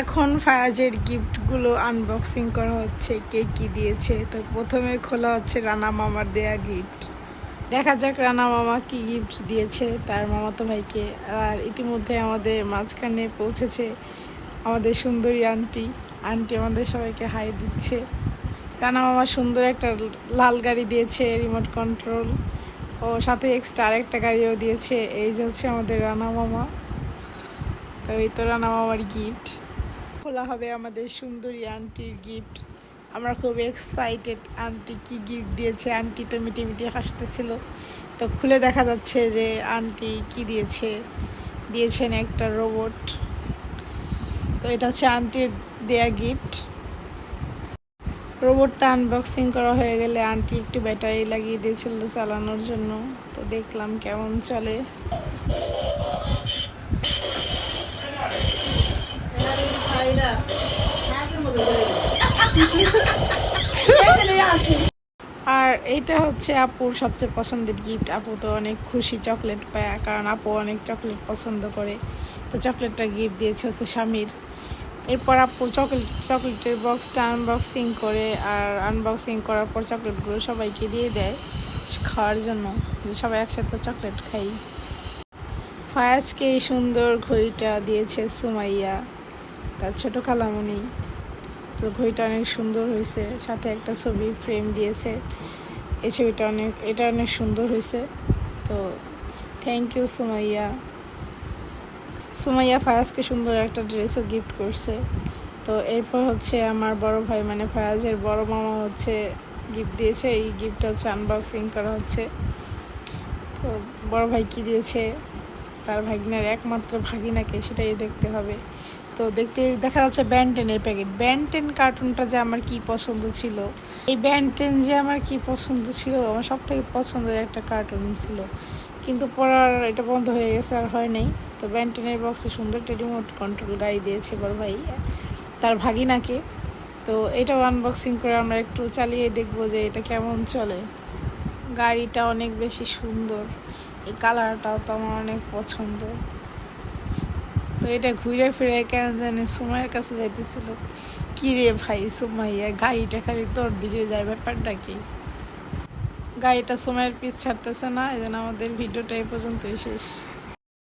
এখন ফায়াজের গিফটগুলো আনবক্সিং করা হচ্ছে, কে কি দিয়েছে। তো প্রথমে খোলা হচ্ছে রানা মামার দেয়া গিফট। দেখা যাক রানা মামা কি গিফট দিয়েছে তার মামাতো ভাইকে। আর ইতিমধ্যে আমাদের মাঝখানে পৌঁছেছে আমাদের সুন্দরী আন্টি। আন্টি আমাদের সবাইকে হাই দিচ্ছে। রানা মামা সুন্দর একটা লাল গাড়ি দিয়েছে, রিমোট কন্ট্রোল, ও সাথে এক্সট্রা আরেকটা গাড়িও দিয়েছে। এই যে হচ্ছে আমাদের রানা মামা। তো এই তো রানা মামার গিফট। খোলা হবে আমাদের সুন্দরী আন্টির গিফট। আমরা খুব এক্সাইটেড আন্টি কি গিফট দিয়েছে। আন্টি তো মিটি মিটি হাসতেছিল। তো খুলে দেখা যাচ্ছে যে আন্টি কি দিয়েছেন একটা রোবট। তো এটা হচ্ছে আন্টির দেয়া গিফট। রোবটটা আনবক্সিং করা হয়ে গেলে আন্টি একটু ব্যাটারি লাগিয়ে দিয়েছিল চালানোর জন্য। তো দেখলাম কেমন চলে। আর এইটা হচ্ছে আপুর সবচেয়ে পছন্দের গিফট। আপু তো অনেক খুশি চকলেট পায়, কারণ আপু অনেক চকলেট পছন্দ করে। তো চকলেটটা গিফট দিয়েছে হচ্ছে স্বামীর। এরপর আপু চকলেটের বক্সটা আনবক্সিং করে, আর আনবক্সিং করার পর চকলেটগুলো সবাইকে দিয়ে দেয় খাওয়ার জন্য, যে সবাই একসাথে চকলেট খাই। ফায়াজকে এই সুন্দর ঘড়িটা দিয়েছে সুমাইয়া, তার ছোটো খালামণি। তো ঘড়িটা অনেক সুন্দর হয়েছে, সাথে একটা ছবি ফ্রেম দিয়েছে। এই ছবিটা এটা অনেক সুন্দর হয়েছে। তো থ্যাংক ইউ সুমাইয়া ফায়াজকে সুন্দর একটা ড্রেসও গিফট করছে। তো এরপর হচ্ছে আমার বড় ভাই মানে ফায়াজের বড় মামা হচ্ছে গিফট দিয়েছে। এই গিফটটা হচ্ছে আনবক্সিং করা হচ্ছে। তো বড় ভাই কী দিয়েছে তার ভাগিনার একমাত্র ভাগিনাকে, সেটাই দেখতে হবে। তো দেখা যাচ্ছে ব্যান্টেনের প্যাকেট। ব্যান্টেন কার্টুনটা যে আমার কি পছন্দ ছিল, এই ব্যান্টেন যে আমার কি পছন্দ ছিল, আমার সব থেকে পছন্দের একটা কার্টুন ছিল। কিন্তু পড়ার এটা বন্ধ হয়ে গেছে, আর হয় নাই। তো ব্যান্টেনের বক্সে সুন্দর একটা রিমোট কন্ট্রোল গাড়ি দিয়েছে বড় ভাই তার ভাগিনাকে। তো এটাও আনবক্সিং করে আমরা একটু চালিয়ে দেখবো যে এটা কেমন চলে। গাড়িটা অনেক বেশি সুন্দর, এই কালারটাও তো আমার অনেক পছন্দ। তো এটা ঘুরে ফিরে কেন জানি সুমাইয়ের কাছে যাইতেছিল। কি রে ভাই সুমাইয়া, গাড়িটা খালি তোর দিকে যায়, ব্যাপারটা কি? গাড়িটা সুমাইয়ের পিছ ছাড়তেছে না। এই জন্য আমাদের ভিডিওটা এই পর্যন্তই শেষ।